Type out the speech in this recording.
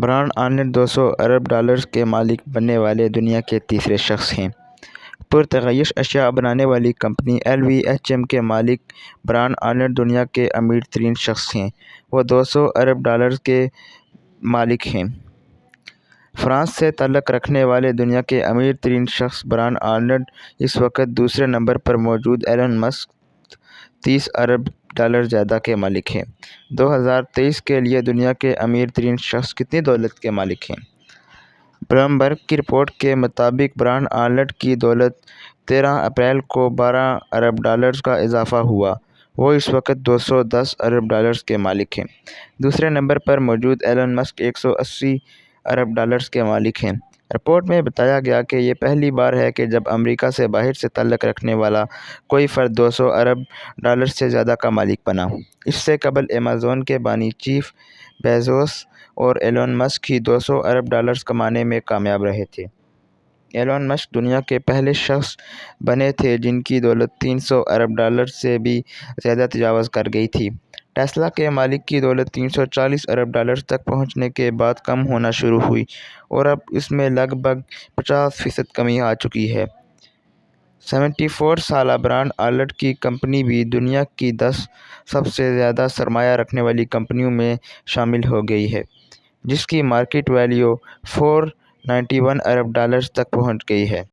Brian Arnold 200 ارب dollars کے مالک بننے والے دنیا کے تیسرے شخص ہیں۔ پرتگالش اشیاء بنانے والی کمپنی LVMH کے مالک برائن آرنولڈ دنیا کے امیر ترین شخص ہیں۔ وہ 200 ارب ڈالرز کے مالک ہیں۔ فرانس سے تعلق رکھنے والے دنیا کے امیر ترین شخص برائن آرنولڈ اس وقت دوسرے نمبر پر موجود ایلن مسک 30 ارب ڈالر جائیداد کے مالک ہیں۔ 2023 کے لیے دنیا کے امیر ترین شخص کتنی دولت کے مالک ہیں؟ بلومبرگ کی رپورٹ کے مطابق برائن آرنولڈ کی دولت 13 اپریل کو 12 ارب ڈالرز کا اضافہ ہوا۔ وہ اس وقت 210 ارب ڈالرز کے مالک ہیں۔ دوسرے نمبر پر موجود ایلن مسک 180 ارب ڈالرز کے مالک ہیں۔ رپورٹ میں بتایا گیا کہ یہ پہلی بار ہے کہ جب امریکہ سے باہر سے تعلق رکھنے والا کوئی فرد 200 ارب ڈالرز سے زیادہ کا مالک بنا۔ اس سے قبل ایمیزون کے بانی جیف بیزوس اور ایلن مسک ہی 200 ارب ڈالرز کمانے میں کامیاب رہے تھے۔ ایلن مسک دنیا کے پہلے شخص بنے تھے جن کی دولت 300 ارب ڈالرز سے بھی زیادہ تجاوز کر گئی تھی۔ ٹیسلا کے مالک کی دولت 340 ارب ڈالرز تک پہنچنے کے بعد کم ہونا شروع ہوئی اور اب اس میں لگ بھگ 50% کمی آ چکی ہے۔ 74 سالہ برائن آرنولڈ کی کمپنی بھی دنیا کی 10 سب سے زیادہ سرمایہ رکھنے والی کمپنیوں میں شامل ہو گئی ہے، جس کی مارکیٹ ویلیو 491 ارب ڈالرز تک پہنچ گئی ہے۔